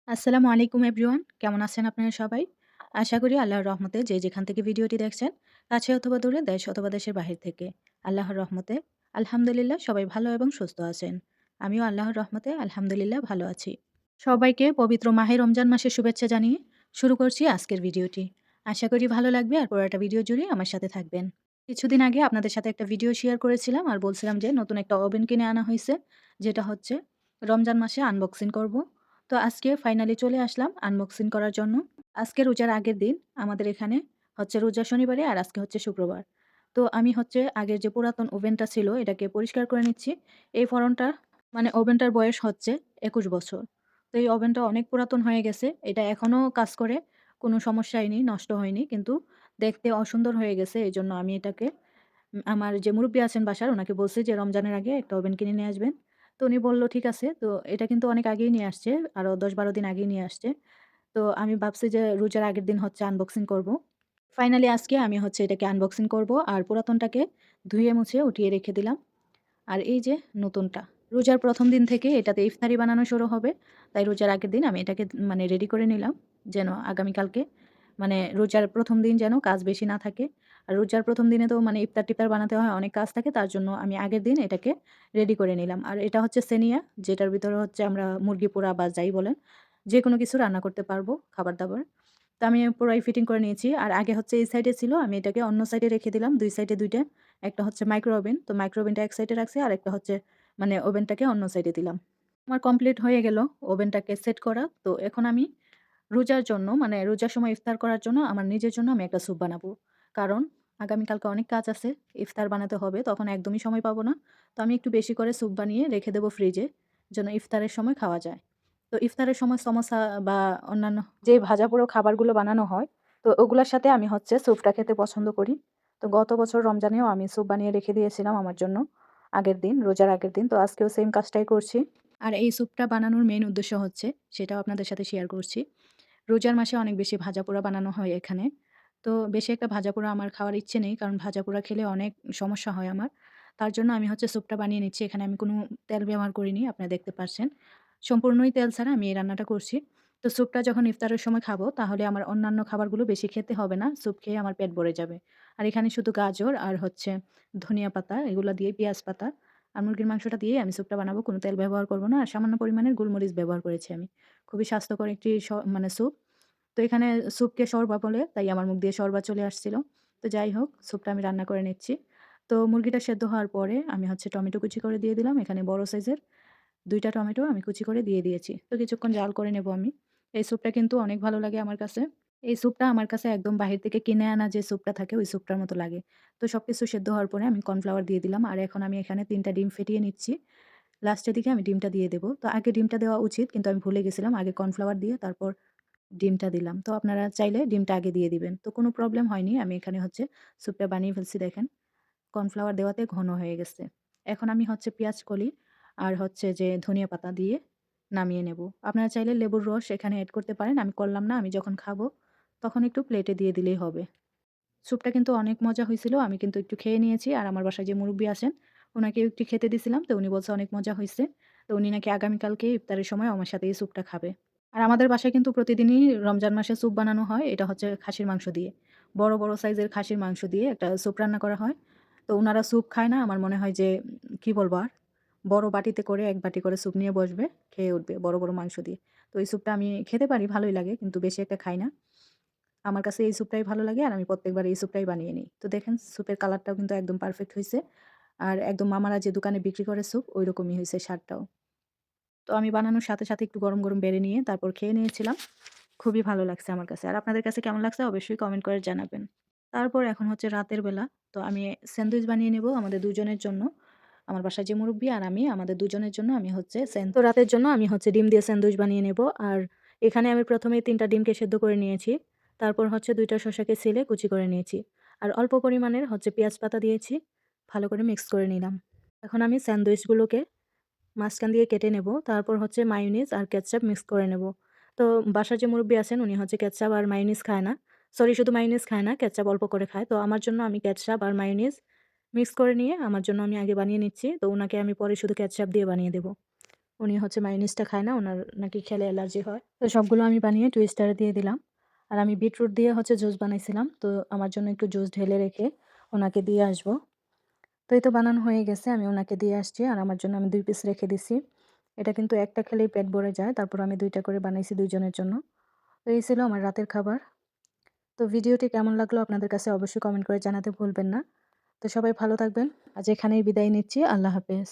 আসসালামু আলাইকুম এভরিওয়ান। কেমন আছেন আপনারা সবাই? আশা করি আল্লাহর রহমতে যে যেখান থেকে ভিডিওটি দেখছেন, কাছে অথবা দূরে, দেশ অথবা দেশের বাহির থেকে আল্লাহর রহমতে আলহামদুলিল্লাহ সবাই ভালো এবং সুস্থ আছেন। আমিও আল্লাহর রহমতে আলহামদুলিল্লাহ ভালো আছি। সবাইকে পবিত্র মাহে রমজান মাসের শুভেচ্ছা জানিয়ে শুরু করছি আজকের ভিডিওটি। আশা করি ভালো লাগবে আর পুরোটা ভিডিও জুড়ে আমার সাথে থাকবেন। কিছুদিন আগে আপনাদের সাথে একটা ভিডিও শেয়ার করেছিলাম আর বলছিলাম যে নতুন একটা ওভেন কিনে আনা হইছে, যেটা হচ্ছে রমজান মাসে আনবক্সিং করব। তো আজকে ফাইনালি চলে আসলাম আনবক্সিং করার জন্য। আজকে রোজার আগের দিন আমাদের এখানে হচ্ছে রোজা শনিবারে আর আজকে হচ্ছে শুক্রবার। তো আমি হচ্ছে আগের যে পুরাতন ওভেনটা ছিল এটাকে পরিষ্কার করে নিচ্ছি। এই ফরনটা মানে ওভেনটার বয়স হচ্ছে ২১ বছর। তো এই ওভেনটা অনেক পুরাতন হয়ে গেছে। এটা এখনও কাজ করে, কোনো সমস্যা হয়নি, নষ্ট হয়নি। কিন্তু দেখতে অসুন্দর হয়ে গেছে। এজন্য আমি এটাকে আমার যে মুরুব্বি আছেন বাসার উনাকে বলছি যে রমজানের আগে একটা ওভেন কিনে নিয়ে আসবেন। তো উনি বলল ঠিক আছে। তো এটা কিন্তু অনেক আগেই নিয়ে আসছে। আরো ১০-১২ দিন আগেই নিয়ে আসছে। তো আমি ভাবছি যে রোজার আগের দিন হচ্ছে আনবক্সিং করব। ফাইনালি আজকে আমি হচ্ছে এটাকে আনবক্সিং করব। আর পুরাতনটাকে ধুয়ে মুছে উঠিয়ে রেখে দিলাম। আর এই যে নতুনটা। রোজার ১ম দিন থেকে এটাতে ইফতারি বানানো শুরু হবে। তাই রোজার আগের দিন আমি এটাকে মানে রেডি করে নিলাম। যেন আগামীকালকে মানে রোজার ১ম দিন যেন কাজ বেশি না থাকে। আর রোজার ১ম দিনে তো মানে ইফতার-টিফতার বানাতে হয়, অনেক কাজ থাকে। তার জন্য আমি আগের দিন এটাকে রেডি করে নিলাম। আর এটা হচ্ছে সেনিয়া, যেটার ভিতরে হচ্ছে আমরা মুরগি পোড়া বা যাই বলেন, যেকোনো কিছু রান্না করতে পারবো, খাবার-দাবার। তো আমি পুরাই ফিটিং করে নিয়েছি। আর আগে হচ্ছে এই সাইডে ছিল, আমি এটাকে অন্য সাইডে রেখে দিলাম। ২ সাইডে ২ টা। একটা হচ্ছে মাইক্রো ওভেন। তো মাইক্রো ওভেনটা এক সাইডে রাখছি। আরেকটা হচ্ছে মানে ওভেনটাকে অন্য সাইডে দিলাম। আমার কমপ্লিট হয়ে গেল ওভেনটাকে সেট করা। তো এখন আমি রোজার জন্য মানে রোজার সময় ইফতার করার জন্য আমার নিজের জন্য আমি একটা স্যুপ বানাবো। কারণ আগামীকালকে অনেক কাজ আছে। ইফতার বানাতে হবে। তখন একদমই সময় পাবো না। তো আমি একটু বেশি করে স্যুপ বানিয়ে রেখে দেবো ফ্রিজে, যেন ইফতারের সময় খাওয়া যায়। তো ইফতারের সময় সমোসা বা অন্যান্য যে ভাজাপোড়া খাবারগুলো বানানো হয়, তো ওগুলার সাথে আমি হচ্ছে স্যুপটা খেতে পছন্দ করি। তো গত বছর রমজানেও আমি স্যুপ বানিয়ে রেখে দিয়েছিলাম আমার জন্য আগের দিন, রোজার আগের দিন। তো আজকেও সেম কাজটাই করছি। আর এই স্যুপটা বানানোর মেইন উদ্দেশ্য হচ্ছে, সেটাও আপনাদের সাথে শেয়ার করছি। রোজার মাসে অনেক বেশি ভাজাপোড়া বানানো হয় এখানে। তো বেশি একটা ভাজাপোড়া আমার খাওয়ার ইচ্ছে নেই। কারণ ভাজাপোড়া খেলে অনেক সমস্যা হয় আমার। তার জন্য আমি হচ্ছে স্যুপটা বানিয়ে নিচ্ছি। এখানে আমি কোনো তেল ব্যবহার করিনি, আপনারা দেখতে পাচ্ছেন। সম্পূর্ণই তেল ছাড়া আমি এই রান্নাটা করছি। তো স্যুপটা যখন ইফতারের সময় খাবো, তাহলে আমার অন্যান্য খাবারগুলো বেশি খেতে হবে না। স্যুপ খেয়ে আমার পেট ভরে যাবে। আর এখানে শুধু গাজর আর হচ্ছে ধনিয়া পাতা, এগুলা দিয়ে পেঁয়াজ পাতা আর মুরগির মাংসটা দিয়েই আমি স্যুপটা বানাবো। কোনো তেল ব্যবহার করব না। আর সামান্য পরিমাণের গোলমরিচ ব্যবহার করেছি আমি। খুবই স্বাস্থ্যকর একটি মানে স্যুপ। তো এখানে স্যুপকে শর্বা বলে, তাই আমার মুখ দিয়ে শর্বা চলে আসছিল। তো যাই হোক, স্যুপটা আমি রান্না করে নিচ্ছি। তো মুরগিটা সেদ্ধ হওয়ার পরে আমি হচ্ছে টমেটো কুচি করে দিয়ে দিলাম। এখানে বড় সাইজের ২ টা টমেটো আমি কুচি করে দিয়ে দিয়েছি। তো কিছুক্ষণ জাল করে নেব আমি। এই স্যুপটা কিন্তু অনেক ভালো লাগে আমার কাছে। এই স্যুপটা আমার কাছে একদম বাহির থেকে কিনে আনা যে স্যুপটা থাকে, ওই স্যুপটার মতো লাগে। তো সবকিছু সেদ্ধ হওয়ার পরে আমি কর্নফ্লাওয়ার দিয়ে দিলাম। আর এখন আমি এখানে ৩ টা ডিম ফেটিয়ে নিচ্ছি। লাস্টের দিকে আমি ডিমটা দিয়ে দেব। তো আগে ডিমটা দেওয়া উচিত, কিন্তু আমি ভুলে গেছিলাম। আগে কর্নফ্লাওয়ার দিয়ে তারপর ডিমটা দিলাম। তো আপনারা চাইলে ডিমটা আগে দিয়ে দিবেন। তো কোনো প্রবলেম হয়নি। আমি এখানে হচ্ছে স্যুপটা বানিয়ে ফেলছি দেখেন। কর্নফ্লাওয়ার দেওয়াতে ঘন হয়ে গেছে। এখন আমি হচ্ছে পেঁয়াজ কলি আর হচ্ছে যে ধনিয়া পাতা দিয়ে নামিয়ে নেব। আপনারা চাইলে লেবুর রস এখানে এড করতে পারেন। আমি করলাম না। আমি যখন খাবো তখন একটু প্লেটে দিয়ে দিলেই হবে। স্যুপটা কিন্তু অনেক মজা হইছিল। আমি কিন্তু একটু খেয়ে নিয়েছি। আর আমার বাসায় যে মুরুব্বি আছেন, উনাকেও একটু খেতে দিছিলাম। তো উনি বলছে অনেক মজা হইছে। তো উনি নাকি আগামীকালকে ইফতারের সময় আমার সাথে এই স্যুপটা খাবে। আর আমাদের বাসায় কিন্তু প্রতিদিনই রমজান মাসে স্যুপ বানানো হয়। এটা হচ্ছে খাসির মাংস দিয়ে। বড়, বড় সাইজের খাসির মাংস দিয়ে একটা স্যুপ রান্না করা হয়। তো উনারা স্যুপ খায় না। আমার মনে হয় যে কি বলবো আর? বড় বাটিতে করে ১ বাটি করে স্যুপ নিয়ে বসবে, খেয়ে উঠবে বড়, বড় মাংস দিয়ে। তো এই স্যুপটা আমি খেতে পারি, ভালোই লাগে। কিন্তু বেশি একটা খাই না। আমার কাছে এই স্যুপটাই ভালো লাগে আর আমি প্রত্যেকবার এই স্যুপটাই বানিয়ে নিই। তো দেখেন স্যুপের কালারটাও কিন্তু একদম পারফেক্ট হইছে। আর একদম মামারা যে দোকানে বিক্রি করে স্যুপ ঐরকমই হইছে স্বাদটাও। তো আমি বানানোর সাথে, সাথে একটু গরম, গরম বেড়ে নিয়ে তারপর খেয়ে নিয়েছিলাম। খুবই ভালো লাগছে আমার কাছে। আর আপনাদের কাছে কেমন লাগছে অবশ্যই কমেন্ট করে জানাবেন। তারপর এখন হচ্ছে রাতের বেলা। তো আমি স্যান্ডউইচ বানিয়ে নেব আমাদের দুজনের জন্য। আমার বাসায় যে মুরুব্বি আর আমি আমাদের দুজনের জন্য আমি হচ্ছে তো রাতের জন্য আমি হচ্ছে ডিম দিয়ে স্যান্ডউইচ বানিয়ে নেব। আর এখানে আমি ১ম এই ৩ টা ডিমকে সেদ্ধ করে নিয়েছি। তারপর হচ্ছে ২ টা শসাকে ছিলে কুচি করে নিয়েছি। আর অল্প পরিমাণের হচ্ছে পেঁয়াজ পাতা দিয়েছি। ভালো করে মিক্স করে নিলাম। এখন আমি স্যান্ডউইচগুলোকে মাঝখান দিয়ে কেটে নেব। তারপর হচ্ছে মায়োনিজ আর কেচাপ মিক্স করে নেব। তো বাসার যে মুরুব্বি আছেন উনি হচ্ছে কেচাপ আর মায়োনিজ খায় না। সরি, শুধু মায়োনিজ খায় না, কেচাপ অল্প করে খায়। তো আমার জন্য আমি কেচাপ আর মায়োনিজ মিক্স করে নিয়ে আমার জন্য আমি আগে বানিয়ে নিচ্ছি। তো উনাকে আমি পরে শুধু কেচাপ দিয়ে বানিয়ে দেব। উনি হচ্ছে মায়োনিজটা খায় না, উনার নাকি খেলে অ্যালার্জি হয়। তো সবগুলো আমি বানিয়ে টুইস্টারে দিয়ে দিলাম। আর আমি বিটরুট দিয়ে হচ্ছে জুস বানাইছিলাম। তো আমার জন্য একটু জুস ঢেলে রেখে ওনাকে দিয়ে আসবো। তো এই তো বানানো হয়ে গেছে। আমি ওনাকে দিয়ে আসছি। আর আমার জন্য আমি ২ পিস রেখে দিছি। এটা কিন্তু একটা খেলেই পেট ভরে যায়। তারপর আমি ২ টা করে বানাইছি ২ জনের জন্য। তো এই ছিল আমার রাতের খাবার। তো ভিডিওটি কেমন লাগলো আপনাদের কাছে অবশ্যই কমেন্ট করে জানাতে ভুলবেন না। তো সবাই ভালো থাকবেন। আজ এখানেই বিদায় নিচ্ছি। আল্লাহ হাফেজ।